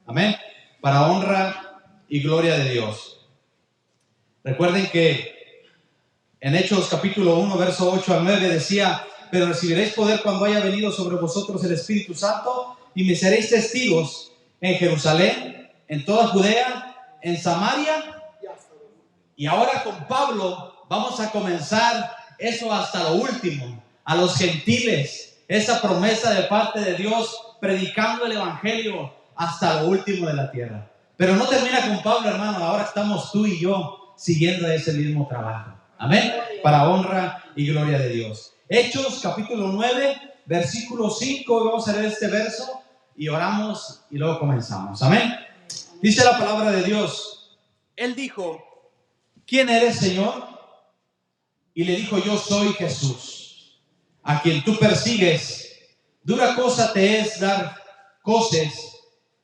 Amén. Para honra y gloria de Dios. Recuerden que en Hechos capítulo 1, verso 8 al 9 decía: pero recibiréis poder cuando haya venido sobre vosotros el Espíritu Santo, y me seréis testigos en Jerusalén, en toda Judea, en Samaria. Y ahora con Pablo vamos a comenzar eso hasta lo último, a los gentiles, esa promesa de parte de Dios, predicando el evangelio hasta lo último de la tierra. Pero no termina con Pablo, hermano. Ahora estamos tú y yo siguiendo ese mismo trabajo. Amén. Para honra y gloria de Dios. Hechos capítulo 9, versículo 5. Vamos a leer este verso y oramos y luego comenzamos. Amén. Dice la palabra de Dios. Él dijo: ¿quién eres, Señor? Y le dijo: yo soy Jesús, a quien tú persigues. Dura cosa te es dar coces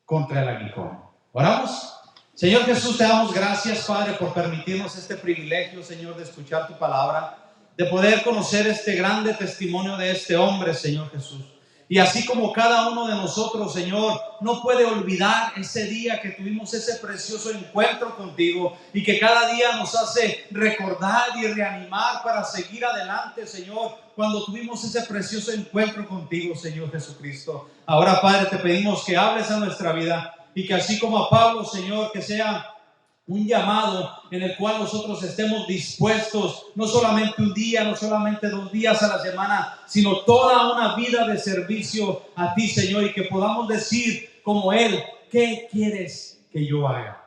contra el aguijón. ¿Oramos? Señor Jesús, te damos gracias, Padre, por permitirnos este privilegio, Señor, de escuchar tu palabra, de poder conocer este grande testimonio de este hombre, Señor Jesús. Y así como cada uno de nosotros, Señor, no puede olvidar ese día que tuvimos ese precioso encuentro contigo, y que cada día nos hace recordar y reanimar para seguir adelante, Señor, cuando tuvimos ese precioso encuentro contigo, Señor Jesucristo. Ahora, Padre, te pedimos que hables a nuestra vida, y que así como a Pablo, Señor, que sea un llamado en el cual nosotros estemos dispuestos, no solamente un día, no solamente 2 días a la semana, sino toda una vida de servicio a ti, Señor, y que podamos decir como Él: ¿qué quieres que yo haga?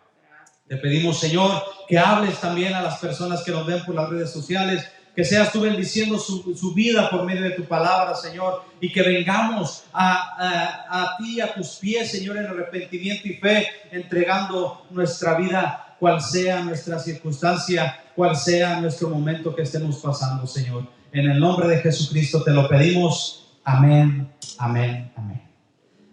Te pedimos, Señor, que hables también a las personas que nos ven por las redes sociales, que seas tú bendiciendo su vida por medio de tu palabra, Señor, y que vengamos a ti, a tus pies, Señor, en arrepentimiento y fe, entregando nuestra vida, cual sea nuestra circunstancia, cual sea nuestro momento que estemos pasando, Señor. En el nombre de Jesucristo te lo pedimos. Amén, amén, amén.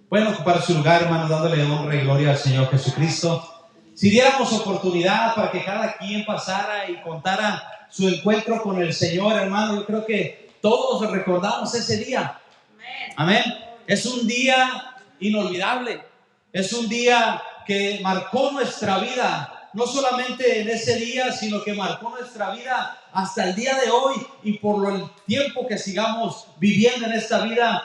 Pueden ocupar su lugar, hermanos, dándole honra y gloria al Señor Jesucristo. Si diéramos oportunidad para que cada quien pasara y contara su encuentro con el Señor, hermano, yo creo que todos recordamos ese día. Amén. Es un día inolvidable. Es un día que marcó nuestra vida, no solamente en ese día, sino que marcó nuestra vida hasta el día de hoy, y por el tiempo que sigamos viviendo en esta vida,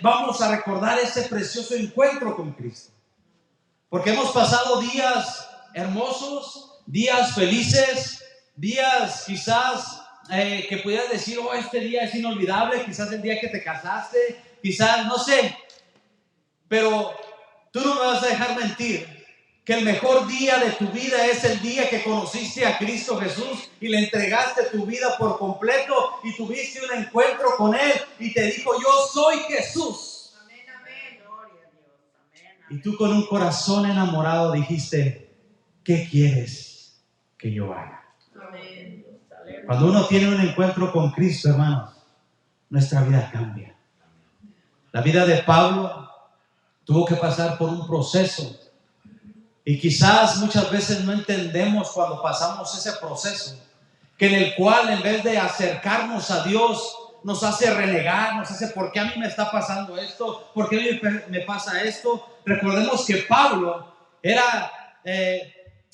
vamos a recordar ese precioso encuentro con Cristo. Porque hemos pasado días hermosos, días felices, días quizás que pudieras decir: oh, este día es inolvidable, quizás el día que te casaste, quizás, no sé. Pero tú no me vas a dejar mentir que el mejor día de tu vida es el día que conociste a Cristo Jesús y le entregaste tu vida por completo y tuviste un encuentro con Él y te dijo: yo soy Jesús. Y tú, con un corazón enamorado, dijiste: ¿qué quieres que yo haga? Amén. Cuando uno tiene un encuentro con Cristo, hermanos, nuestra vida cambia. La vida de Pablo tuvo que pasar por un proceso, y quizás muchas veces no entendemos cuando pasamos ese proceso, que en el cual, en vez de acercarnos a Dios, nos hace renegar, nos hace: ¿por qué a mí me está pasando esto? ¿Por qué a mí me pasa esto? Recordemos que Pablo era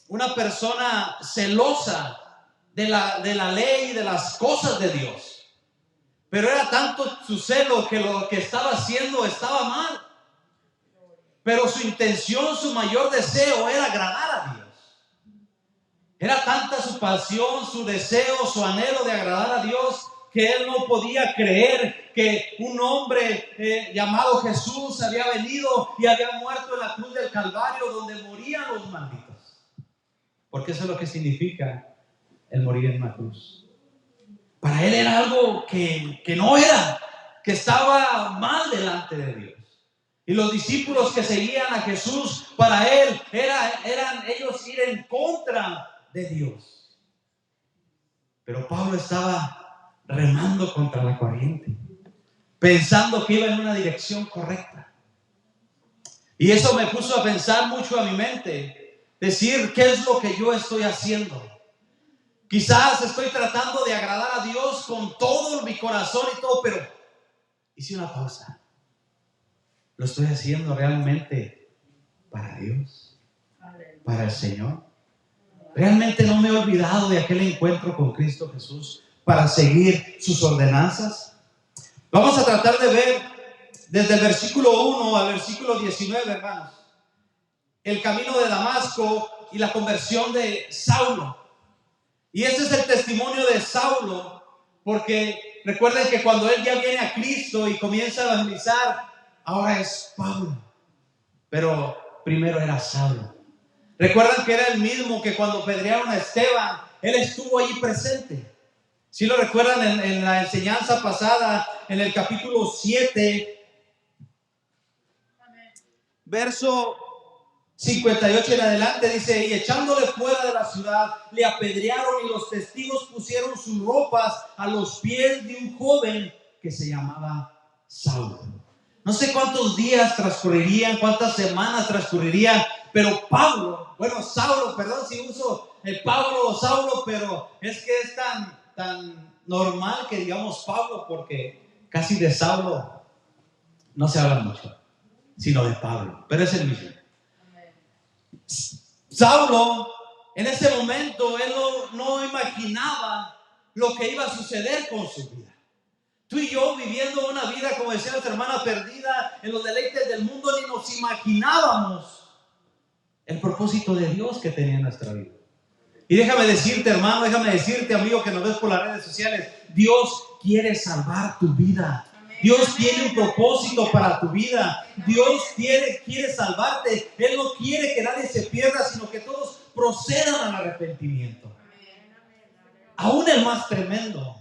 una persona celosa de la ley y de las cosas de Dios. Pero era tanto su celo que lo que estaba haciendo estaba mal. Pero su intención, su mayor deseo era agradar a Dios. Era tanta su pasión, su deseo, su anhelo de agradar a Dios, que él no podía creer que un hombre llamado Jesús había venido y había muerto en la cruz del Calvario, donde morían los malditos. Porque eso es lo que significa el morir en una cruz. Para él era algo que no era, que estaba mal delante de Dios. Y los discípulos que seguían a Jesús, para él eran ellos ir en contra de Dios. Pero Pablo estaba remando contra la corriente, pensando que iba en una dirección correcta. Y eso me puso a pensar mucho a mi mente, decir: ¿qué es lo que yo estoy haciendo? Quizás estoy tratando de agradar a Dios con todo mi corazón y todo, pero hice una pausa. ¿Lo estoy haciendo realmente para Dios, para el Señor. Realmente no me he olvidado de aquel encuentro con Cristo Jesús para seguir sus ordenanzas. Vamos a tratar de ver desde el versículo 1 al versículo 19, hermanos, el camino de Damasco y la conversión de Saulo. Y ese es el testimonio de Saulo, porque recuerden que cuando él ya viene a Cristo y comienza a evangelizar, ahora es Pablo, pero primero era Saulo. Recuerdan que era el mismo que cuando apedrearon a Esteban, él estuvo allí presente. Si lo recuerdan en la enseñanza pasada, en el capítulo 7, verso 58 en adelante, dice: y echándole fuera de la ciudad, le apedrearon, y los testigos pusieron sus ropas a los pies de un joven que se llamaba Saulo. No sé cuántos días transcurrirían, cuántas semanas transcurrirían, pero Saulo, perdón si uso el Pablo o Saulo, pero es que es tan normal que digamos Pablo, porque casi de Saulo no se habla mucho, sino de Pablo, pero es el mismo. Saulo, en ese momento, él no imaginaba lo que iba a suceder con su vida. Tú y yo viviendo una vida, como decía nuestra hermana, perdida en los deleites del mundo, ni nos imaginábamos el propósito de Dios que tenía en nuestra vida. Y déjame decirte, hermano, déjame decirte, amigo, que nos ves por las redes sociales, Dios quiere salvar tu vida. Dios tiene un propósito para tu vida. Dios quiere salvarte. Él no quiere que nadie se pierda, sino que todos procedan al arrepentimiento. Aún el más tremendo,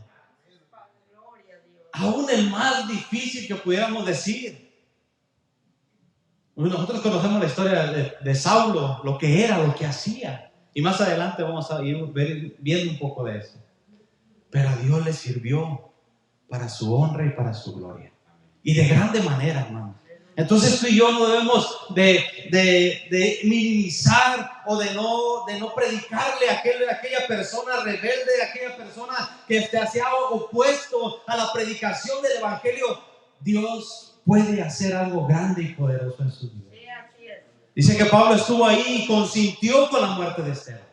aún el más difícil que pudiéramos decir. Nosotros conocemos la historia de Saulo, lo que era, lo que hacía. Y más adelante vamos a ir viendo un poco de eso. Pero a Dios le sirvió para su honra y para su gloria. Y de grande manera, hermano. Entonces tú y yo no debemos de minimizar o de no predicarle a aquella persona rebelde, a aquella persona que se ha opuesto a la predicación del evangelio. Dios puede hacer algo grande y poderoso en su vida. Dice que Pablo estuvo ahí y consintió con la muerte de Esteban.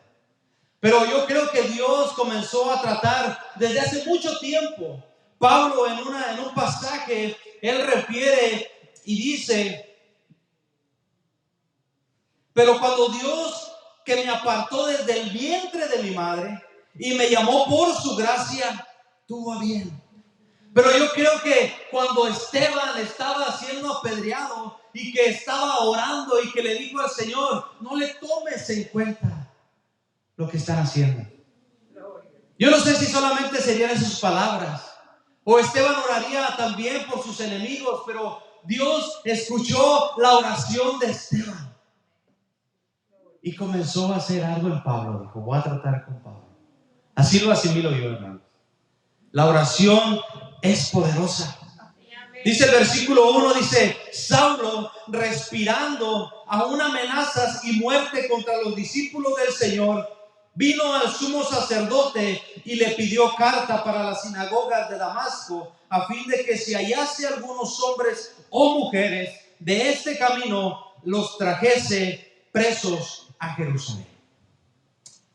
Pero yo creo que Dios comenzó a tratar desde hace mucho tiempo. Pablo en un pasaje, él refiere y dice: pero cuando Dios, que me apartó desde el vientre de mi madre y me llamó por su gracia, tuvo a bien. Pero yo creo que cuando Esteban estaba siendo apedreado y que estaba orando y que le dijo al Señor: no le tomes en cuenta lo que están haciendo. Yo no sé si solamente serían esas palabras, o Esteban oraría también por sus enemigos, pero Dios escuchó la oración de Esteban y comenzó a hacer algo en Pablo. Dijo: voy a tratar con Pablo. Así lo asimilo yo, hermano. La oración es poderosa. Dice el versículo 1, dice: Saulo, respirando aún amenazas y muerte contra los discípulos del Señor, vino al sumo sacerdote y le pidió carta para las sinagogas de Damasco, a fin de que si hallase algunos hombres o mujeres de este camino, los trajese presos a Jerusalén.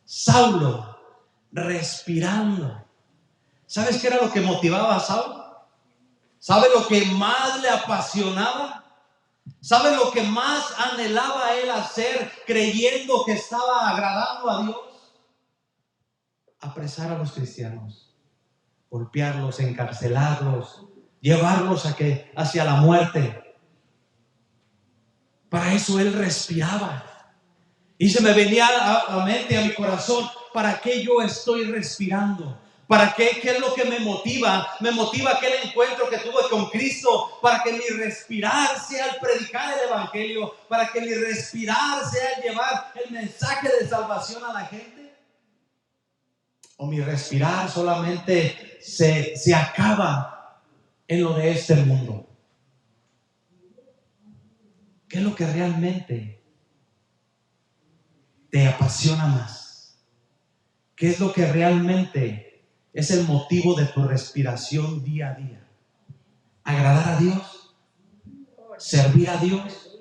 Saulo, respirando. ¿Sabes qué era lo que motivaba a Saulo? ¿Sabe lo que más le apasionaba? ¿Sabe lo que más anhelaba él hacer, creyendo que estaba agradando a Dios? Apresar a los cristianos, golpearlos, encarcelarlos, llevarlos hacia la muerte. Para eso él respiraba. Y se me venía a la mente, a mi corazón: ¿para qué yo estoy respirando? ¿Para qué? ¿Qué es lo que me motiva? Me motiva aquel encuentro que tuve con Cristo, para que mi respirar sea el predicar el evangelio, para que mi respirar sea el llevar el mensaje de salvación a la gente. ¿O mi respirar solamente se acaba en lo de este mundo? ¿Qué es lo que realmente te apasiona más? ¿Qué es lo que realmente es el motivo de tu respiración día a día? ¿Agradar a Dios? ¿Servir a Dios?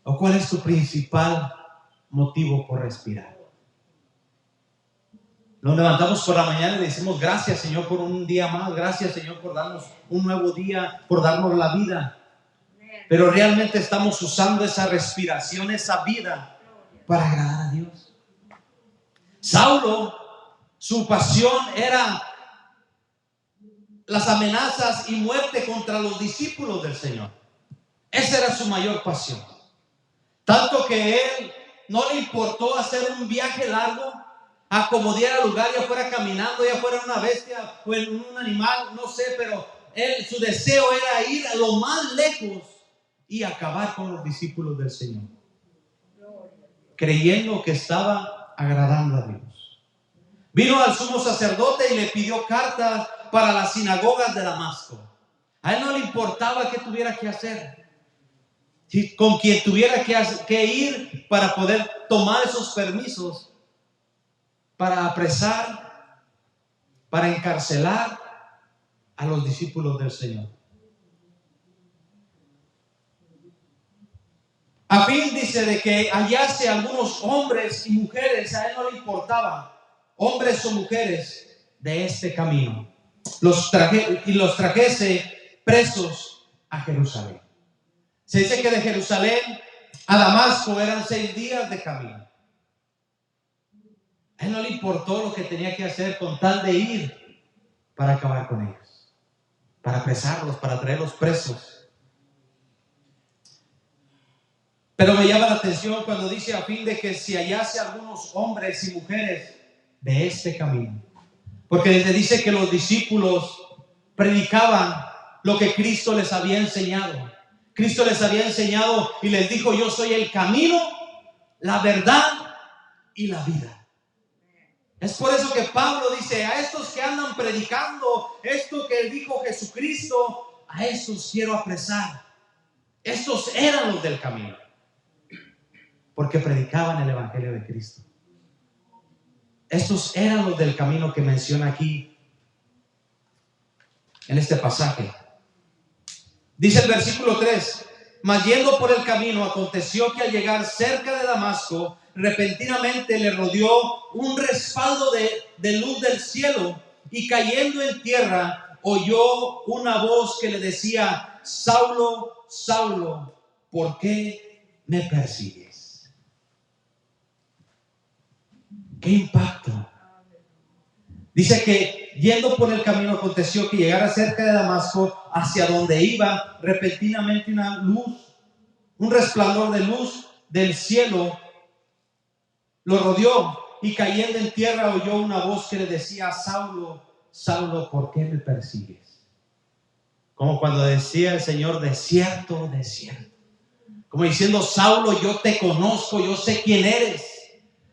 ¿O cuál es tu principal motivo por respirar? Nos levantamos por la mañana y le decimos gracias, Señor, por un día más. Gracias, Señor, por darnos un nuevo día, por darnos la vida. Pero realmente estamos usando esa respiración, esa vida, para agradar a Dios. Saulo, su pasión era las amenazas y muerte contra los discípulos del Señor. Esa era su mayor pasión. Tanto que él no le importó hacer un viaje largo, a como diera lugar, ya fuera caminando, ya fuera una bestia o en un animal, no sé, pero él, su deseo era ir a lo más lejos y acabar con los discípulos del Señor, creyendo que estaba agradando a Dios. Vino al sumo sacerdote y le pidió cartas para las sinagogas de Damasco. A él no le importaba qué tuviera que hacer, con quien tuviera que ir para poder tomar esos permisos para apresar, para encarcelar a los discípulos del Señor. A fin, dice, de que hallase algunos hombres y mujeres, a él no le importaba, hombres o mujeres de este camino, los trajese presos a Jerusalén. Se dice que de Jerusalén a Damasco eran 6 días de camino. A él no le importó lo que tenía que hacer con tal de ir para acabar con ellos, para apresarlos, para traerlos presos. Pero me llama la atención cuando dice a fin de que si hallase algunos hombres y mujeres de este camino. Porque dice que los discípulos predicaban lo que Cristo les había enseñado. Cristo les había enseñado y les dijo: yo soy el camino, la verdad y la vida. Es por eso que Pablo dice: a estos que andan predicando esto que dijo Jesucristo, a estos quiero apresar. Estos eran los del camino, porque predicaban el evangelio de Cristo. Estos eran los del camino que menciona aquí en este pasaje. Dice el versículo 3: mas yendo por el camino, aconteció que al llegar cerca de Damasco, repentinamente le rodeó un respaldo de luz del cielo, y cayendo en tierra oyó una voz que le decía: Saulo, Saulo, ¿por qué me persigues? ¡Qué impacto! Dice que yendo por el camino aconteció que llegara cerca de Damasco, hacia donde iba, repentinamente una luz, un resplandor de luz del cielo lo rodeó, y cayendo en tierra oyó una voz que le decía: Saulo, Saulo, ¿por qué me persigues? Como cuando decía el Señor: de cierto, de cierto. Como diciendo: Saulo, yo te conozco, yo sé quién eres.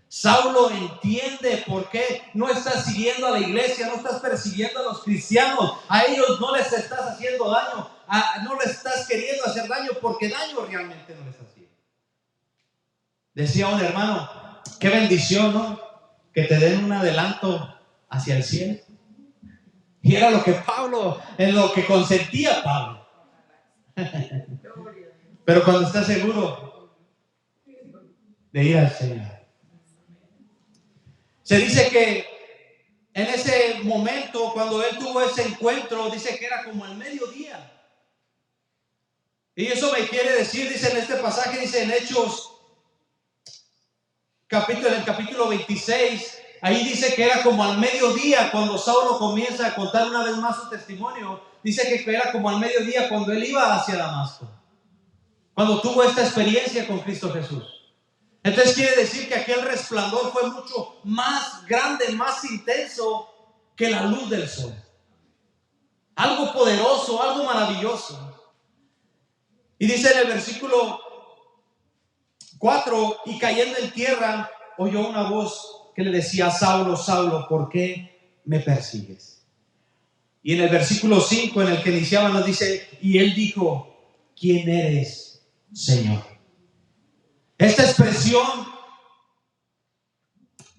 Saulo entiende por qué no estás siguiendo a la iglesia, no estás persiguiendo a los cristianos. A ellos no les estás haciendo daño, no les estás queriendo hacer daño, porque daño realmente no les hacía. Decía un hermano: qué bendición, ¿no? Que te den un adelanto hacia el cielo. Y era lo que Pablo, en lo que consentía Pablo. Pero cuando estás seguro de ir al Señor. Se dice que en ese momento, cuando él tuvo ese encuentro, dice que era como el mediodía. Y eso me quiere decir, dice en este pasaje, dice en Hechos, en el capítulo 26, ahí dice que era como al mediodía cuando Saulo comienza a contar una vez más su testimonio. Dice que era como al mediodía cuando él iba hacia Damasco, cuando tuvo esta experiencia con Cristo Jesús. Entonces quiere decir que aquel resplandor fue mucho más grande, más intenso que la luz del sol. Algo poderoso, algo maravilloso. Y dice en el versículo 4: y cayendo en tierra oyó una voz que le decía: Saulo, Saulo, ¿por qué me persigues? Y en el versículo 5, en el que iniciaba, nos dice: y él dijo: ¿quién eres, Señor? Esta expresión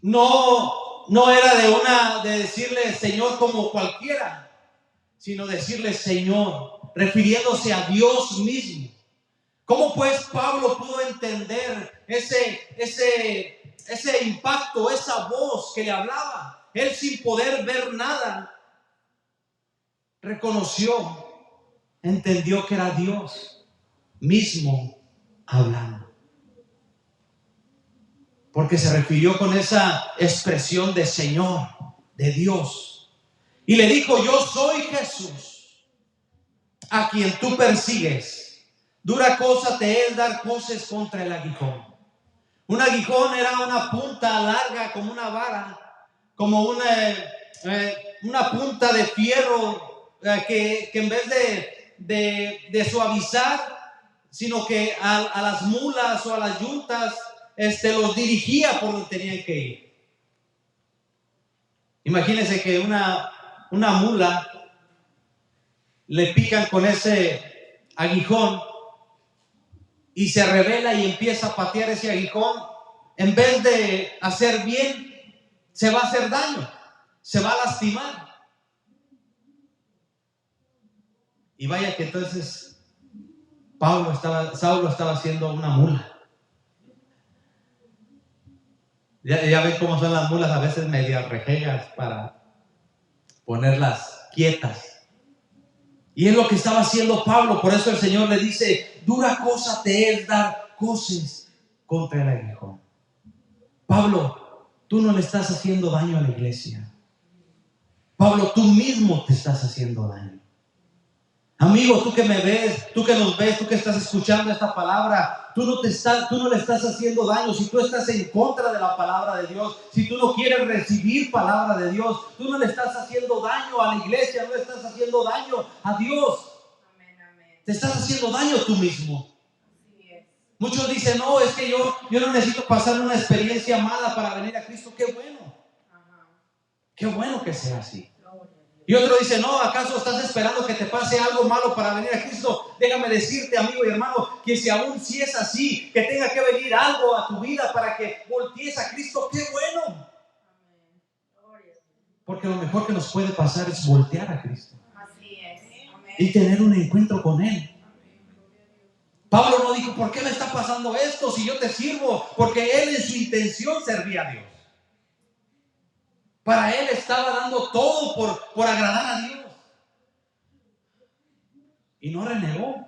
no era de decirle Señor como cualquiera, sino decirle Señor, refiriéndose a Dios mismo. ¿Cómo pues Pablo pudo entender ese impacto, esa voz que le hablaba? Él, sin poder ver nada, reconoció, entendió que era Dios mismo hablando. Porque se refirió con esa expresión de Señor, de Dios. Y le dijo: yo soy Jesús, a quien tú persigues. Dura cosa te es dar coces contra el aguijón. Un aguijón era una punta larga como una vara, como una punta de fierro que en vez de suavizar, sino que a las mulas o a las yuntas los dirigía por donde tenían que ir. Imagínense que una mula le pican con ese aguijón y se revela y empieza a patear ese aguijón. En vez de hacer bien, se va a hacer daño, se va a lastimar. Y vaya que entonces Saulo estaba siendo una mula. Ya ven cómo son las mulas, a veces medias rejegas para ponerlas quietas. Y es lo que estaba haciendo Pablo. Por eso el Señor le dice: dura cosa te es dar coces contra el aguijón. Pablo, tú no le estás haciendo daño a la iglesia. Pablo, tú mismo te estás haciendo daño. Amigo, tú que me ves, tú que nos ves, tú que estás escuchando esta palabra, tú no le estás haciendo daño. Si tú estás en contra de la palabra de Dios, si tú no quieres recibir palabra de Dios, tú no le estás haciendo daño a la iglesia, no le estás haciendo daño a Dios. Amén. Te estás haciendo daño tú mismo. Muchos dicen: no, es que yo no necesito pasar una experiencia mala para venir a Cristo. Qué bueno. Qué bueno que sea así. Y otro dice: no, ¿acaso estás esperando que te pase algo malo para venir a Cristo? Déjame decirte, amigo y hermano, que si es así, que tenga que venir algo a tu vida para que voltees a Cristo, qué bueno. Porque lo mejor que nos puede pasar es voltear a Cristo. Así es. Y tener un encuentro con Él. Pablo no dijo: ¿por qué me está pasando esto si yo te sirvo? Porque él en su intención servía a Dios. Para él estaba dando todo por agradar a Dios. Y no renegó.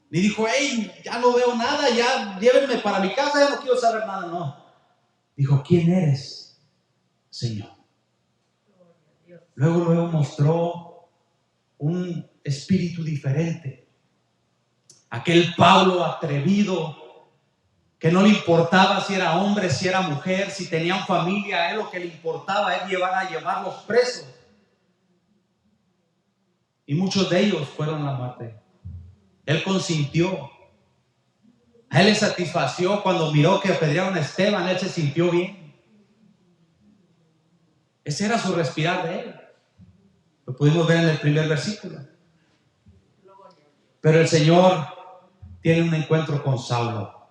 Ni dijo: hey, ya no veo nada, ya llévenme para mi casa, ya no quiero saber nada. No. Dijo: ¿quién eres, Señor? Luego mostró un espíritu diferente. Aquel Pablo atrevido, que no le importaba si era hombre, si era mujer, si tenían familia. A él lo que le importaba es llevarlos presos. Y muchos de ellos fueron a la muerte. Él consintió. A él le satisfació cuando miró que apedrearon a Esteban. Él se sintió bien. Ese era su respirar de él. Lo pudimos ver en el primer versículo. Pero el Señor tiene un encuentro con Saulo.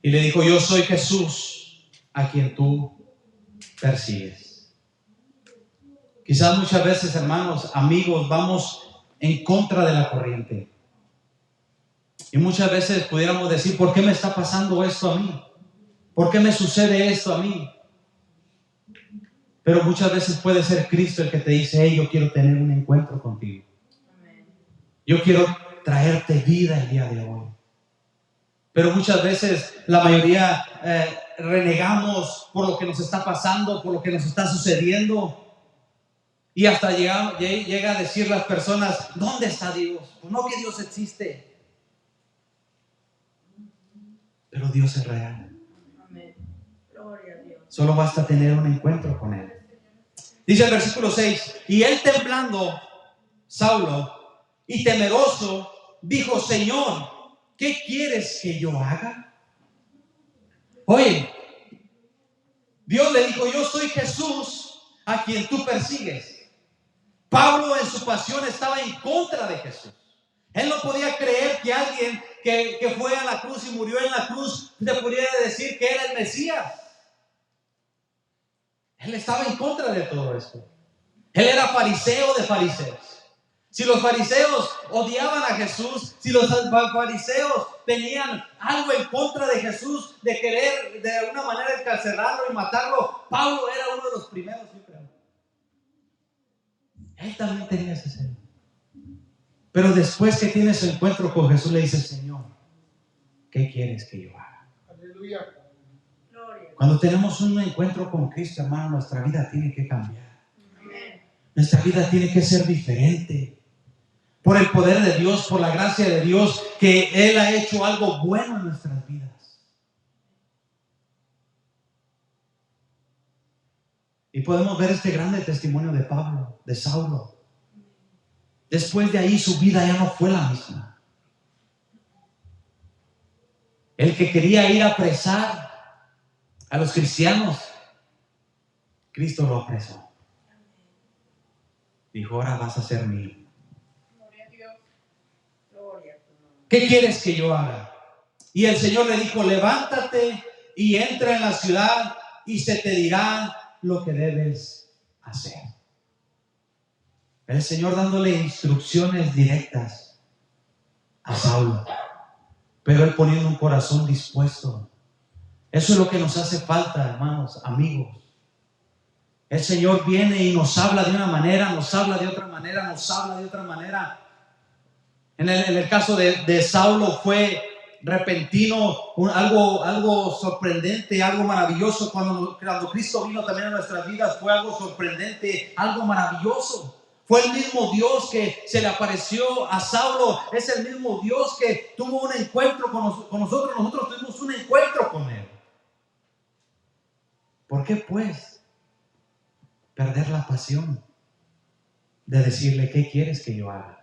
Y le dijo: yo soy Jesús, a quien tú persigues. Quizás muchas veces, hermanos, amigos, vamos en contra de la corriente. Y muchas veces pudiéramos decir: ¿por qué me está pasando esto a mí? ¿Por qué me sucede esto a mí? Pero muchas veces puede ser Cristo el que te dice: hey, yo quiero tener un encuentro contigo. Yo quiero traerte vida el día de hoy. Pero muchas veces la mayoría renegamos por lo que nos está pasando, por lo que nos está sucediendo. Y hasta llega a decir las personas: ¿dónde está Dios? Pues no, que Dios existe. Pero Dios es real. Amén. Gloria a Dios. Solo basta tener un encuentro con Él. Dice el versículo 6: y él, temblando, Saulo, y temeroso, dijo: Señor, ¿qué quieres que yo haga? Oye, Dios le dijo: yo soy Jesús, a quien tú persigues. Pablo en su pasión estaba en contra de Jesús. Él no podía creer que alguien que fue a la cruz y murió en la cruz le pudiera decir que era el Mesías. Él estaba en contra de todo esto. Él era fariseo de fariseos. Si los fariseos odiaban a Jesús, si los fariseos tenían algo en contra de Jesús, de querer de alguna manera encarcelarlo y matarlo, Pablo era uno de los primeros, yo creo. Él también tenía ese celo. Pero después que tiene su encuentro con Jesús, le dice: Señor, ¿qué quieres que yo haga? Aleluya. Cuando tenemos un encuentro con Cristo, hermano, nuestra vida tiene que cambiar. Nuestra vida tiene que ser diferente. Por el poder de Dios, por la gracia de Dios, que Él ha hecho algo bueno en nuestras vidas. Y podemos ver este grande testimonio de Pablo, de Saulo. Después de ahí su vida ya no fue la misma. El que quería ir a apresar a los cristianos, Cristo lo apresó. Dijo: ahora vas a ser mío. ¿Qué quieres que yo haga? Y el Señor le dijo: levántate y entra en la ciudad y se te dirá lo que debes hacer. El Señor dándole instrucciones directas a Saulo, pero él poniendo un corazón dispuesto. Eso es lo que nos hace falta, hermanos, amigos. El Señor viene y nos habla de una manera, nos habla de otra manera, nos habla de otra manera. En el caso de Saulo fue repentino, algo sorprendente, algo maravilloso. Cuando Cristo vino también a nuestras vidas, fue algo sorprendente, algo maravilloso. Fue el mismo Dios que se le apareció a Saulo. Es el mismo Dios que tuvo un encuentro con nosotros. Nosotros tuvimos un encuentro con Él. ¿Por qué pues perder la pasión de decirle: ¿qué quieres que yo haga?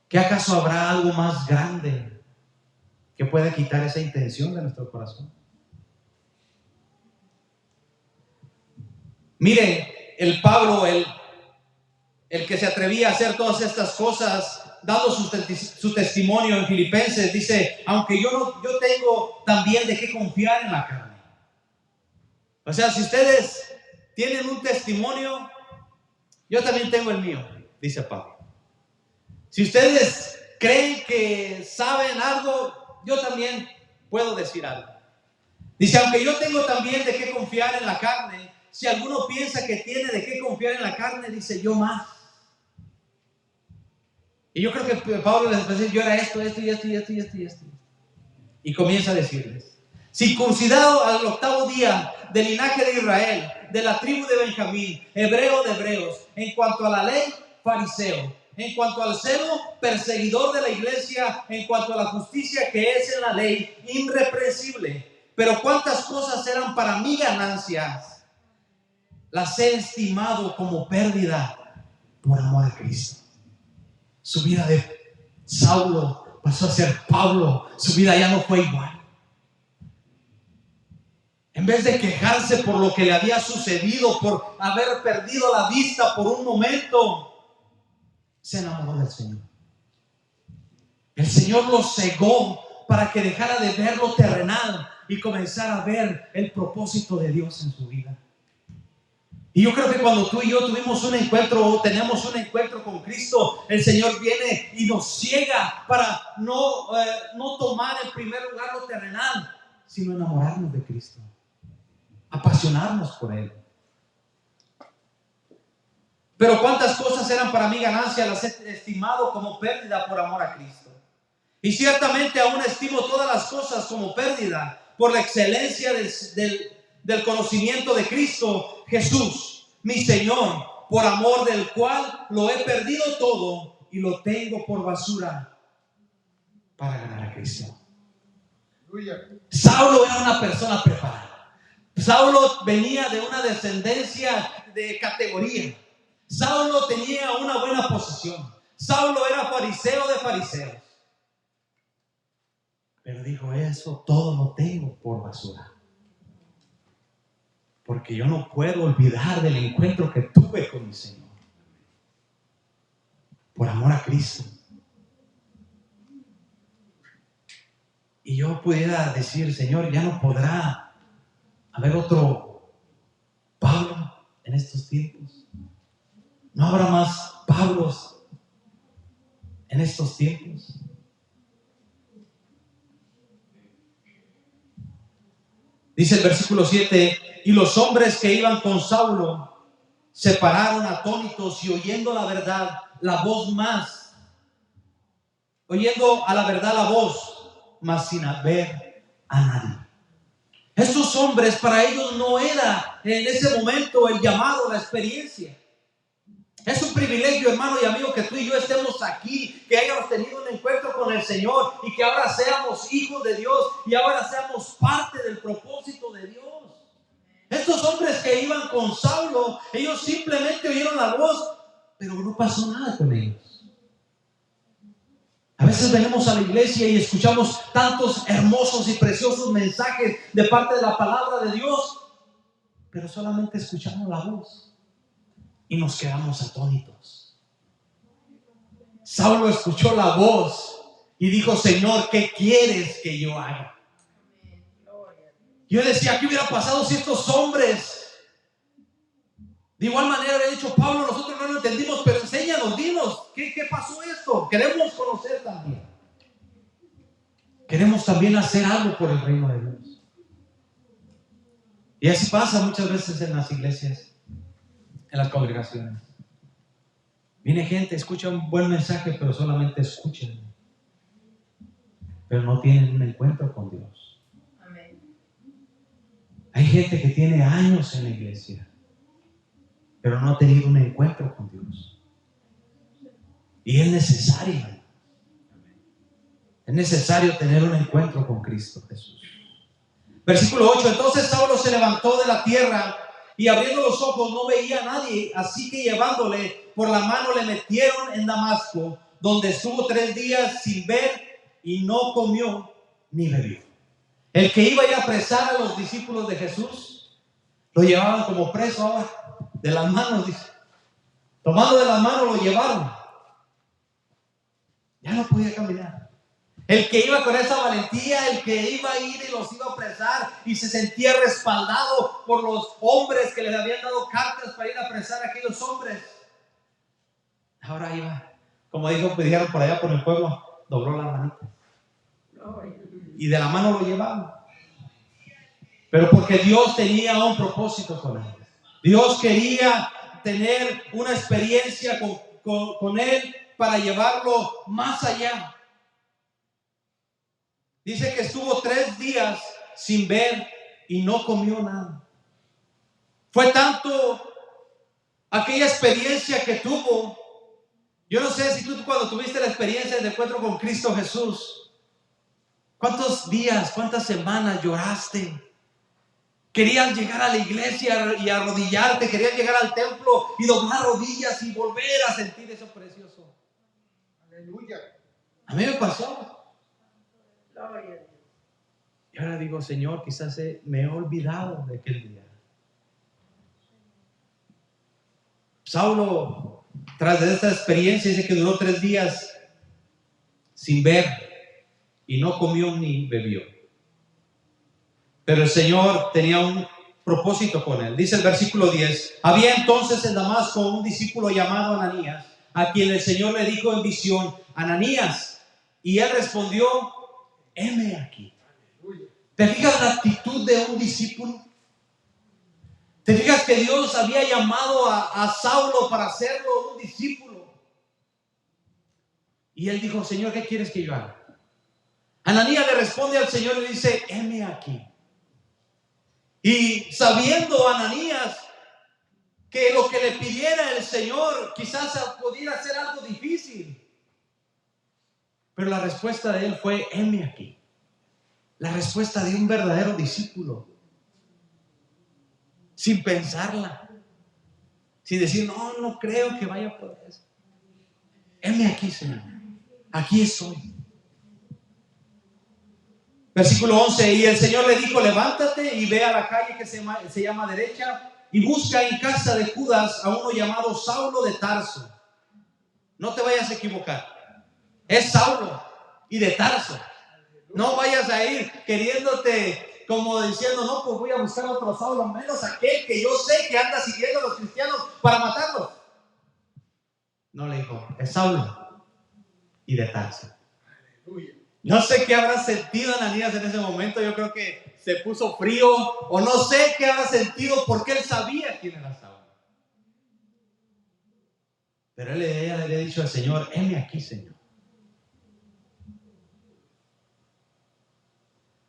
¿Qué acaso habrá algo más grande que pueda quitar esa intención de nuestro corazón? Mire, el Pablo, el que se atrevía a hacer todas estas cosas, dando su testimonio en Filipenses, dice: aunque yo tengo también de qué confiar en la carne. O sea, si ustedes tienen un testimonio, yo también tengo el mío, dice Pablo. Si ustedes creen que saben algo, yo también puedo decir algo. Dice: aunque yo tengo también de qué confiar en la carne, si alguno piensa que tiene de qué confiar en la carne, dice: yo más. Y yo creo que Pablo les dice: yo era esto. Y comienza a decirles: circuncidado al 8º día, del linaje de Israel, de la tribu de Benjamín, hebreo de hebreos, en cuanto a la ley, fariseo, en cuanto al celo, perseguidor de la iglesia, en cuanto a la justicia que es en la ley, irreprensible. Pero cuántas cosas eran para mí ganancias, las he estimado como pérdida por amor a Cristo. Su vida de Saulo pasó a ser Pablo. Su vida ya no fue igual. En vez de quejarse por lo que le había sucedido, por haber perdido la vista por un momento, se enamoró del Señor. El Señor lo cegó para que dejara de ver lo terrenal y comenzara a ver el propósito de Dios en su vida. Y yo creo que cuando tú y yo tuvimos un encuentro o tenemos un encuentro con Cristo, el Señor viene y nos ciega para no tomar en primer lugar lo terrenal, sino enamorarnos de Cristo, apasionarnos por Él. Pero cuántas cosas eran para mí ganancia, las he estimado como pérdida por amor a Cristo. Y ciertamente aún estimo todas las cosas como pérdida por la excelencia del conocimiento de Cristo Jesús, mi Señor, por amor del cual lo he perdido todo y lo tengo por basura para ganar a Cristo. Saulo era una persona preparada. Saulo venía de una descendencia de categoría. Saulo tenía una buena posición. Saulo era fariseo de fariseos. Pero dijo: eso todo lo tengo por basura. Porque yo no puedo olvidar del encuentro que tuve con mi Señor. Por amor a Cristo. Y yo pudiera decir: Señor, ya no podrá haber otro Pablo en estos tiempos. ¿No habrá más Pablos en estos tiempos? Dice el versículo 7: y los hombres que iban con Saulo se pararon atónitos y oyendo a la verdad la voz, mas sin ver a nadie. Estos hombres, para ellos no era en ese momento el llamado, la experiencia. Es un privilegio, hermano y amigo, que tú y yo estemos aquí, que hayamos tenido un encuentro con el Señor y que ahora seamos hijos de Dios y ahora seamos parte del propósito de Dios. Estos hombres que iban con Saulo, ellos simplemente oyeron la voz, pero no pasó nada con ellos. A veces venimos a la iglesia y escuchamos tantos hermosos y preciosos mensajes de parte de la palabra de Dios, pero solamente escuchamos la voz y nos quedamos atónitos. Saulo escuchó la voz y dijo: Señor, ¿qué quieres que yo haga? Yo decía, ¿qué hubiera pasado si estos hombres de igual manera había dicho: Pablo, nosotros no lo entendimos, pero enséñanos, dinos, ¿qué pasó esto? Queremos conocer también. Queremos también hacer algo por el reino de Dios. Y así pasa muchas veces en las iglesias, en las congregaciones. Viene gente, escucha un buen mensaje, pero solamente escuchan, pero no tienen un encuentro con Dios. Amén. Hay gente que tiene años en la iglesia, pero no ha tenido un encuentro con Dios. Y es necesario tener un encuentro con Cristo Jesús. Versículo 8: entonces Saulo se levantó de la tierra y abriendo los ojos no veía a nadie, así que llevándole por la mano le metieron en Damasco, donde estuvo 3 días sin ver y no comió ni bebió. El que iba a ir a apresar a los discípulos de Jesús, lo llevaban como preso ahora, de las manos, dice. Tomando de las manos lo llevaron. Ya no podía caminar. El que iba con esa valentía, el que iba a ir y los iba a apresar y se sentía respaldado por los hombres que les habían dado cartas para ir a apresar a aquellos hombres, ahora iba, como dijeron por allá por el pueblo, dobló la manita y de la mano lo llevaban. Pero porque Dios tenía un propósito con él. Dios quería tener una experiencia con él para llevarlo más allá. Dice que estuvo 3 días sin ver y no comió nada. Fue tanto aquella experiencia que tuvo. Yo no sé si tú, cuando tuviste la experiencia de encuentro con Cristo Jesús, ¿cuántos días, cuántas semanas lloraste? Querías llegar a la iglesia y arrodillarte, querías llegar al templo y doblar rodillas y volver a sentir eso precioso. Aleluya. A mí me pasó. Y ahora digo, Señor, quizás me he olvidado de aquel día. Saulo, tras de esta experiencia, dice que duró 3 días sin ver y no comió ni bebió. Pero el Señor tenía un propósito con él. Dice el versículo 10: había entonces en Damasco un discípulo llamado Ananías, a quien el Señor le dijo en visión: Ananías. Y él respondió: heme aquí. ¿Te fijas la actitud de un discípulo? ¿Te fijas que Dios había llamado a Saulo para hacerlo un discípulo? Y él dijo: Señor, ¿qué quieres que yo haga? Ananías le responde al Señor y le dice: heme aquí. Y sabiendo Ananías que lo que le pidiera el Señor quizás pudiera ser algo difícil, pero la respuesta de él fue: heme aquí. La respuesta de un verdadero discípulo, sin pensarla, sin decir: no creo que vaya a poder eso. Heme aquí, Señor, aquí estoy. Versículo 11: y el Señor le dijo: levántate y ve a la calle que se llama Derecha y busca en casa de Judas a uno llamado Saulo de Tarso. No te vayas a equivocar, es Saulo y de Tarso. No vayas a ir queriéndote como diciendo: no, pues voy a buscar otro Saulo, menos aquel que yo sé que anda siguiendo a los cristianos para matarlos. No le dijo, es Saulo y de Tarso. No sé qué habrá sentido Ananías en ese momento. Yo creo que se puso frío o no sé qué habrá sentido porque él sabía quién era Saulo. Pero ella le había dicho al Señor, heme aquí, Señor.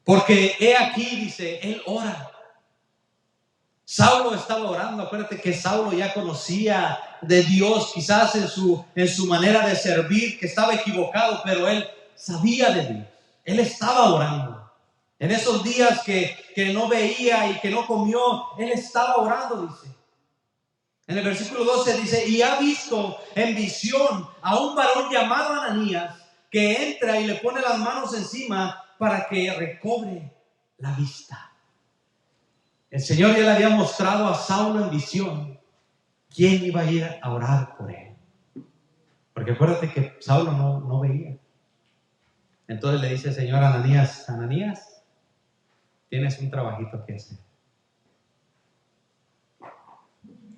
Porque he aquí, dice, él ora. Saulo estaba orando. Acuérdate que Saulo ya conocía de Dios, quizás en su manera de servir, que estaba equivocado, pero él sabía de Dios. Él estaba orando. En esos días que no veía y que no comió, él estaba orando, dice. En el versículo 12 dice, y ha visto en visión a un varón llamado Ananías, que entra y le pone las manos encima para que recobre la vista. El Señor ya le había mostrado a Saulo en visión quién iba a ir a orar por él. Porque acuérdate que Saulo no veía. Entonces le dice el Señor a Ananías, Ananías, tienes un trabajito que hacer.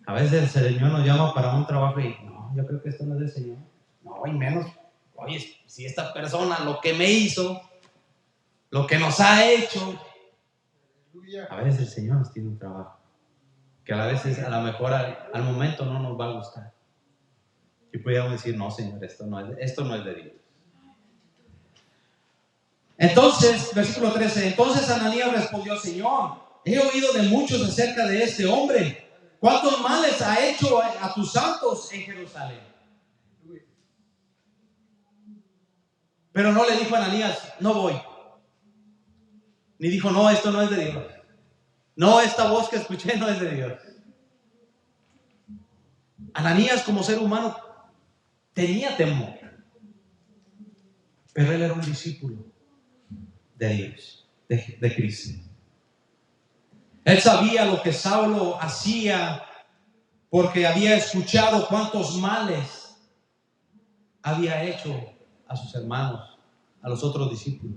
A veces el Señor nos llama para un trabajo y no, yo creo que esto no es del Señor. No, y menos, oye, si esta persona lo que me hizo, lo que nos ha hecho. A veces el Señor nos tiene un trabajo que a veces a lo mejor al momento no nos va a gustar. Y podríamos decir, no, Señor, esto no es de Dios. Entonces, versículo 13, entonces Ananías respondió, Señor, he oído de muchos acerca de este hombre. ¿Cuántos males ha hecho a tus santos en Jerusalén? Pero no le dijo a Ananías, no voy. Ni dijo, no, esto no es de Dios. No, esta voz que escuché no es de Dios. Ananías como ser humano tenía temor. Pero él era un discípulo de Dios, de Cristo. Él sabía lo que Saulo hacía porque había escuchado cuántos males había hecho a sus hermanos, a los otros discípulos.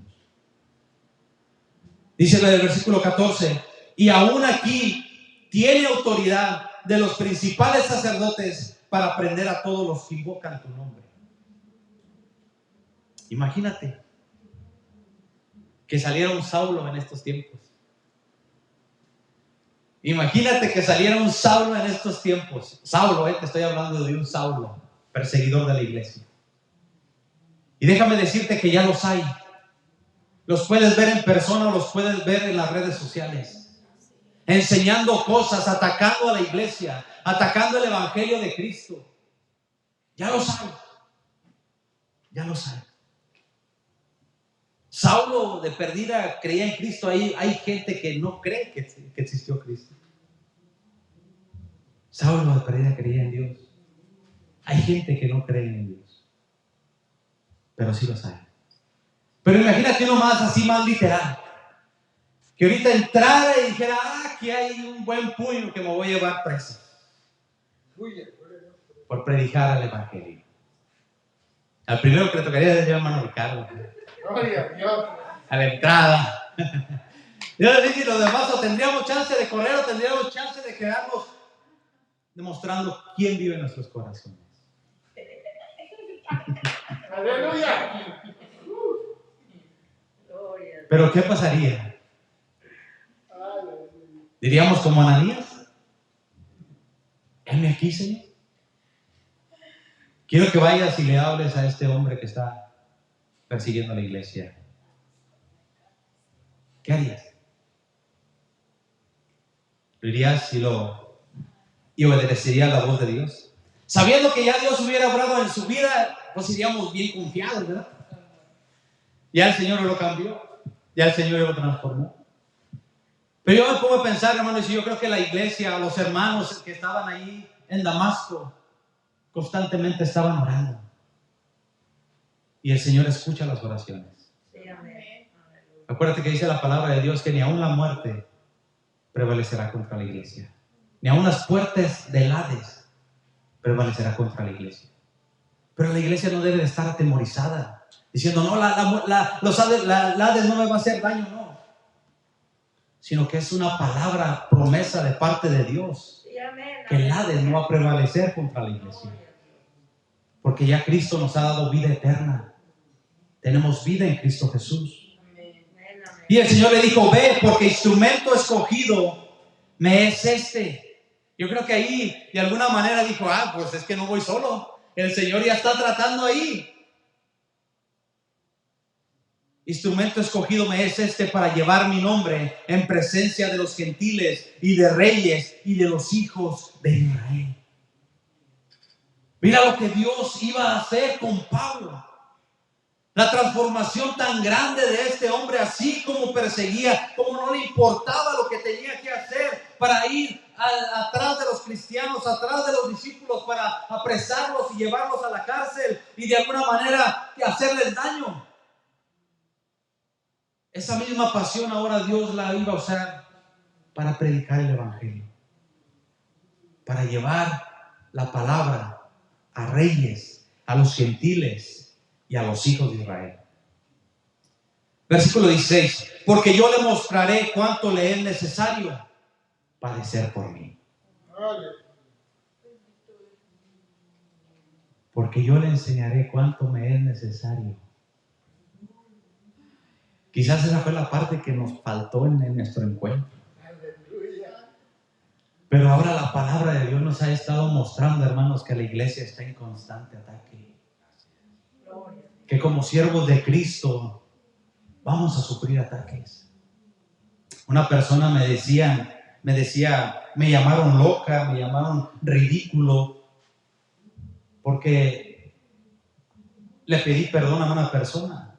Dice en el versículo 14, y aún aquí tiene autoridad de los principales sacerdotes para prender a todos los que invocan tu nombre. Imagínate que saliera un Saulo en estos tiempos. Imagínate que saliera un Saulo en estos tiempos. Saulo, te estoy hablando de un Saulo, perseguidor de la iglesia. Y déjame decirte que ya los hay. Los puedes ver en persona o los puedes ver en las redes sociales. Enseñando cosas, atacando a la iglesia, atacando el evangelio de Cristo. Ya los hay. Ya los hay. Saulo de perdida creía en Cristo. Hay gente que no cree que existió Cristo. Saulo de perdida creía en Dios. Hay gente que no cree en Dios. Pero sí los hay. Pero imagínate uno más así, más literal. Que ahorita entrara y dijera, aquí hay un buen puño que me voy a llevar preso. Por predicar al evangelio. Al primero que le tocaría es el hermano Ricardo. A la entrada. Yo le dije, los demás o tendríamos chance de correr o tendríamos chance de quedarnos demostrando quién vive en nuestros corazones. Aleluya. Pero ¿qué pasaría? Diríamos como Ananías, heme aquí, Señor. Quiero que vayas y le hables a este hombre que está persiguiendo a la iglesia. ¿Qué harías? ¿Lo irías y obedecerías la voz de Dios? Sabiendo que ya Dios hubiera obrado en su vida, pues iríamos bien confiados, ¿verdad? Ya el Señor lo cambió, ya el Señor lo transformó. Pero yo me pongo a pensar, hermanos, y yo creo que la iglesia, los hermanos que estaban ahí en Damasco, constantemente estaban orando. Y el Señor escucha las oraciones. Sí, amén. Acuérdate que dice la palabra de Dios que ni aun la muerte prevalecerá contra la iglesia. Ni aun las puertas del Hades prevalecerá contra la iglesia. Pero la iglesia no debe de estar atemorizada, diciendo, no, los Hades no me va a hacer daño, no. Sino que es una palabra, promesa de parte de Dios, que el Hades no va a prevalecer contra la iglesia. porque ya Cristo nos ha dado vida eterna. Tenemos vida en Cristo Jesús. Y el Señor le dijo, ve, porque instrumento escogido me es este. Yo creo que ahí de alguna manera dijo, pues es que no voy solo. El Señor ya está tratando ahí. Instrumento escogido me es este para llevar mi nombre en presencia de los gentiles y de reyes y de los hijos de Israel. Mira lo que Dios iba a hacer con Pablo. La transformación tan grande de este hombre, así como perseguía, como no le importaba lo que tenía que hacer para ir atrás de los cristianos, atrás de los discípulos, para apresarlos y llevarlos a la cárcel y de alguna manera hacerles daño. Esa misma pasión ahora Dios la iba a usar para predicar el evangelio, para llevar la palabra a reyes, a los gentiles y a los hijos de Israel. Versículo 16, porque yo le mostraré cuánto le es necesario padecer por mí. Porque yo le enseñaré cuánto me es necesario. Quizás esa fue la parte que nos faltó en nuestro encuentro. Pero ahora la palabra de Dios nos ha estado mostrando, hermanos, que la iglesia está en constante ataque. Que como siervos de Cristo vamos a sufrir ataques. Una persona me decía, me llamaron loca, me llamaron ridículo, porque le pedí perdón a una persona.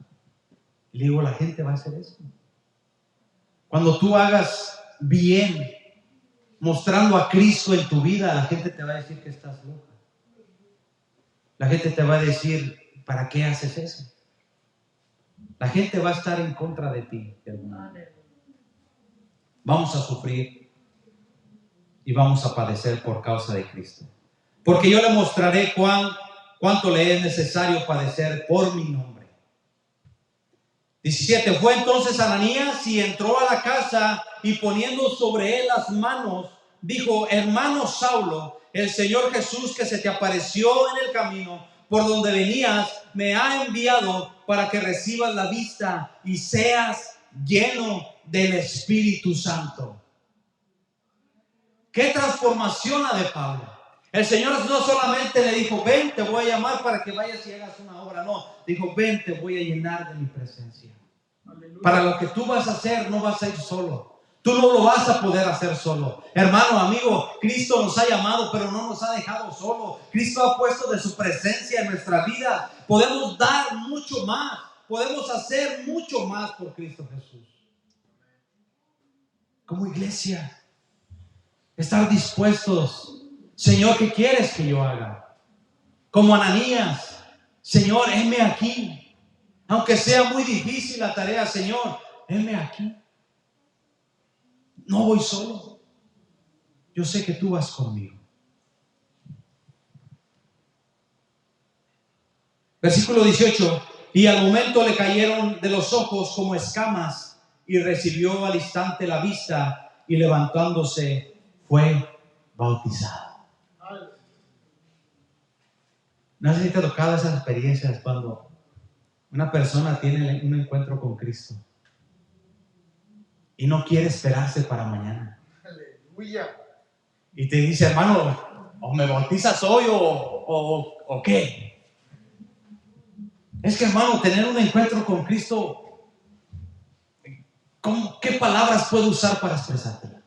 Le digo, la gente va a hacer eso. Cuando tú hagas bien, mostrando a Cristo en tu vida, la gente te va a decir que estás loca. La gente te va a decir, ¿para qué haces eso? La gente va a estar en contra de ti, hermano. Vamos a sufrir y vamos a padecer por causa de Cristo. Porque yo le mostraré cuánto le es necesario padecer por mi nombre. 17. Fue entonces Ananías y entró a la casa y poniendo sobre él las manos, dijo, hermano Saulo, el Señor Jesús que se te apareció en el camino por donde venías, me ha enviado para que recibas la vista y seas lleno del Espíritu Santo. ¿Qué transformación la de Pablo? El Señor no solamente le dijo, ven, te voy a llamar para que vayas y hagas una obra. No, dijo, ven, te voy a llenar de mi presencia. Aleluya. Para lo que tú vas a hacer, no vas a ir solo. Tú no lo vas a poder hacer solo. Hermano, amigo, Cristo nos ha llamado, pero no nos ha dejado solo. Cristo ha puesto de su presencia en nuestra vida. Podemos dar mucho más. Podemos hacer mucho más por Cristo Jesús. Como iglesia, estar dispuestos. Señor, ¿qué quieres que yo haga? Como Ananías, Señor, heme aquí. Aunque sea muy difícil la tarea, Señor, heme aquí. No voy solo. Yo sé que tú vas conmigo. Versículo 18. Y al momento le cayeron de los ojos como escamas y recibió al instante la vista y levantándose fue bautizado. No sé si te ha tocado esas experiencias cuando una persona tiene un encuentro con Cristo y no quiere esperarse para mañana. Aleluya. Y te dice, hermano, o me bautizas hoy o qué. Es que, hermano, tener un encuentro con Cristo, ¿qué palabras puedo usar para expresártela?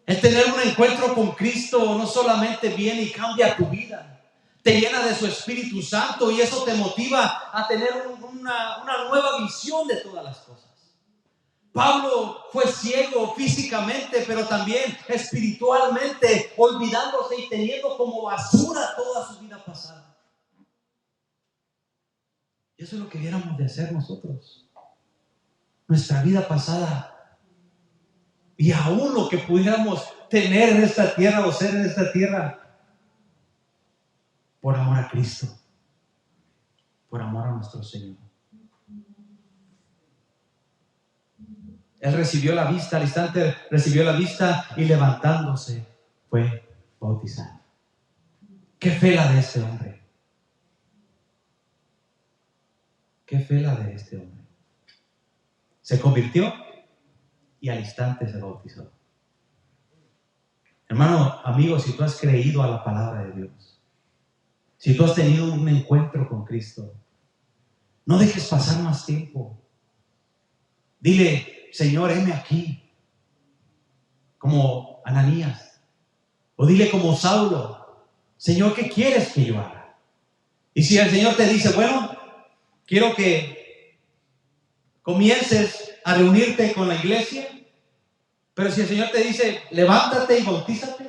El tener un encuentro con Cristo no solamente viene y cambia tu vida, te llena de su Espíritu Santo y eso te motiva a tener una nueva visión de todas las cosas. Pablo fue ciego físicamente, pero también espiritualmente, olvidándose y teniendo como basura toda su vida pasada. Y eso es lo que debiéramos de hacer nosotros. Nuestra vida pasada y aún lo que pudiéramos tener en esta tierra o ser en esta tierra, por amor a Cristo, por amor a nuestro Señor. Él recibió la vista, al instante recibió la vista y levantándose fue bautizado. ¿Qué fe la de este hombre? ¿Qué fe la de este hombre? Se convirtió y al instante se bautizó. Hermano, amigo, si tú has creído a la palabra de Dios, si tú has tenido un encuentro con Cristo, no dejes pasar más tiempo. Dile, Señor, heme aquí, como Ananías. O dile como Saulo, Señor, ¿qué quieres que yo haga? Y si el Señor te dice, bueno, quiero que comiences a reunirte con la iglesia, pero si el Señor te dice, levántate y bautízate,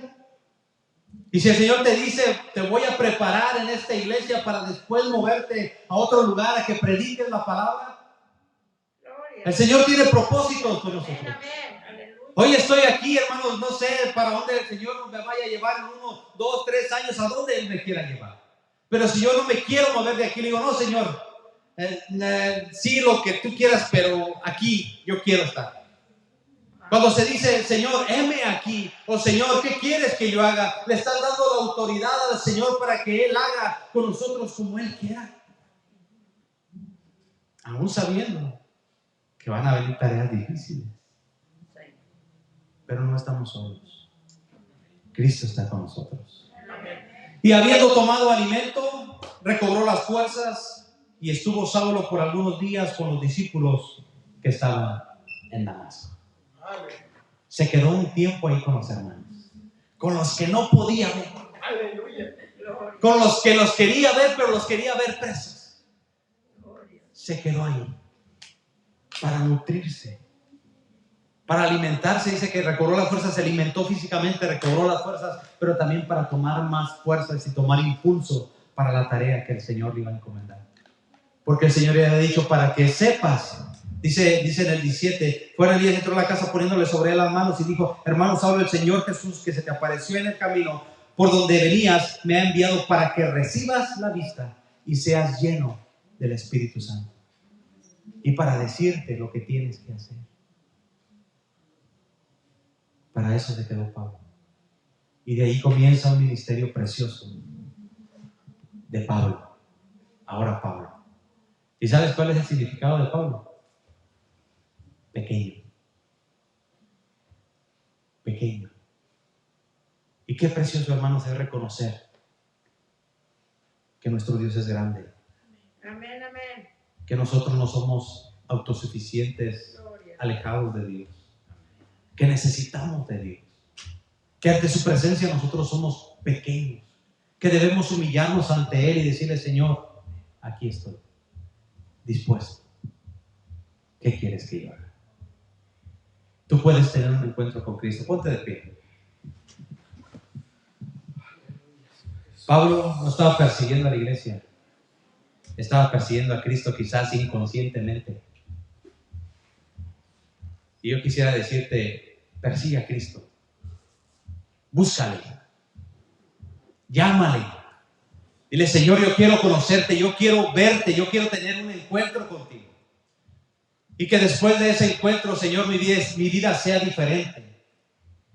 y si el Señor te dice, te voy a preparar en esta iglesia para después moverte a otro lugar a que prediques la palabra, el Señor tiene propósitos con nosotros. Hoy estoy aquí, hermanos, no sé para dónde el Señor me vaya a llevar en 1, 2, 3 años, a dónde Él me quiera llevar. Pero si yo no me quiero mover de aquí, le digo, no, Señor, sí lo que tú quieras, pero aquí yo quiero estar. Cuando se dice, Señor, heme aquí, o Señor, ¿qué quieres que yo haga? Le estás dando la autoridad al Señor para que Él haga con nosotros como Él quiera. Aún sabiendo que van a venir tareas difíciles. Pero no estamos solos. Cristo está con nosotros. Y habiendo tomado alimento, recobró las fuerzas y estuvo Saulo por algunos días con los discípulos que estaban en Damasco. Se quedó un tiempo ahí con los hermanos, con los que no podía ver, con los que los quería ver, pero los quería ver presos. Se quedó ahí para nutrirse, para alimentarse. Dice que recobró las fuerzas, se alimentó físicamente, recobró las fuerzas, pero también para tomar más fuerzas y tomar impulso para la tarea que el Señor le iba a encomendar. Porque el Señor le había dicho, para que sepas, dice en el 17, fuera Elías, entró a la casa poniéndole sobre él las manos y dijo, hermano Saulo, el Señor Jesús que se te apareció en el camino por donde venías, me ha enviado para que recibas la vista y seas lleno del Espíritu Santo. Y para decirte lo que tienes que hacer. Para eso se quedó Pablo. Y de ahí comienza un ministerio precioso de Pablo. Ahora Pablo. ¿Y sabes cuál es el significado de Pablo? Pequeño. Pequeño. Y qué precioso, hermanos, es reconocer que nuestro Dios es grande. Amén, amén. Que nosotros no somos autosuficientes, alejados de Dios. Que necesitamos de Dios. Que ante su presencia nosotros somos pequeños. Que debemos humillarnos ante Él y decirle, Señor, aquí estoy, dispuesto. ¿Qué quieres que yo haga? Tú puedes tener un encuentro con Cristo. Ponte de pie. Pablo no estaba persiguiendo a la iglesia. Estaba persiguiendo a Cristo, quizás inconscientemente. Y yo quisiera decirte, persigue a Cristo. Búscale. Llámale. Dile, Señor, yo quiero conocerte, yo quiero verte, yo quiero tener un encuentro contigo. Y que después de ese encuentro, Señor, mi vida sea diferente.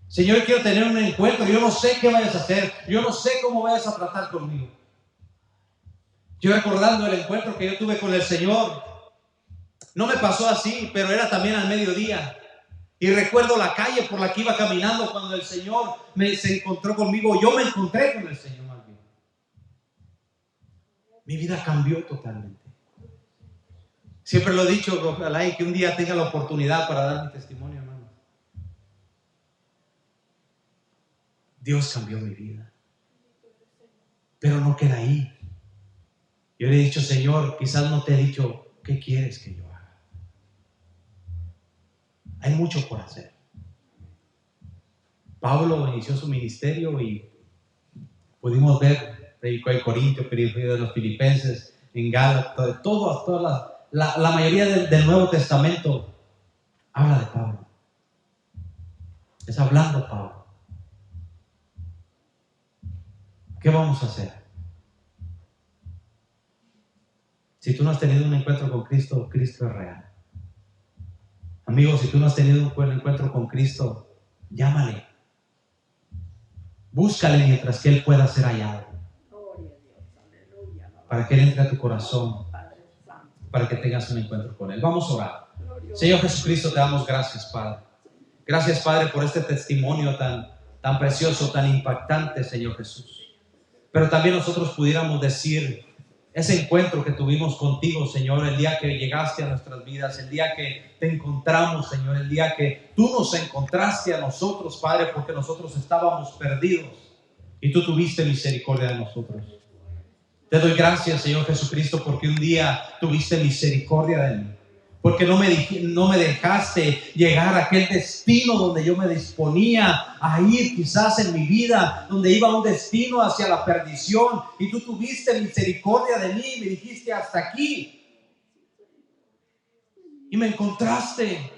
Señor, yo quiero tener un encuentro. Yo no sé qué vayas a hacer. Yo no sé cómo vayas a tratar conmigo. Yo recordando el encuentro que yo tuve con el Señor, no me pasó así, pero era también al mediodía. Y recuerdo la calle por la que iba caminando cuando el Señor se encontró conmigo. Yo me encontré con el Señor más bien. Mi vida cambió totalmente. Siempre lo he dicho, ojalá y que un día tenga la oportunidad para dar mi testimonio, hermano. Dios cambió mi vida. Pero no queda ahí. Yo le he dicho, Señor, quizás no te he dicho, ¿qué quieres que yo haga? Hay mucho por hacer. Pablo inició su ministerio y pudimos ver, predicó en Corintios, predicó de los Filipenses, en Gálatas, todas la mayoría del Nuevo Testamento habla de Pablo. Es hablando Pablo. ¿Qué vamos a hacer? Si tú no has tenido un encuentro con Cristo, Cristo es real. Amigo, si tú no has tenido un encuentro con Cristo, llámale. Búscale mientras que Él pueda ser hallado. para que Él entre a tu corazón, para que tengas un encuentro con Él. Vamos a orar. Señor Jesucristo, te damos gracias, Padre. Gracias, Padre, por este testimonio tan precioso, tan impactante, Señor Jesús. Pero también nosotros pudiéramos decir ese encuentro que tuvimos contigo, Señor, el día que llegaste a nuestras vidas, el día que te encontramos, Señor, el día que tú nos encontraste a nosotros, Padre, porque nosotros estábamos perdidos y tú tuviste misericordia de nosotros. Te doy gracias, Señor Jesucristo, porque un día tuviste misericordia de mí. Porque no me dejaste llegar a aquel destino donde yo me disponía a ir, quizás en mi vida, donde iba a un destino hacia la perdición. Y tú tuviste misericordia de mí y me dijiste hasta aquí. Y me encontraste.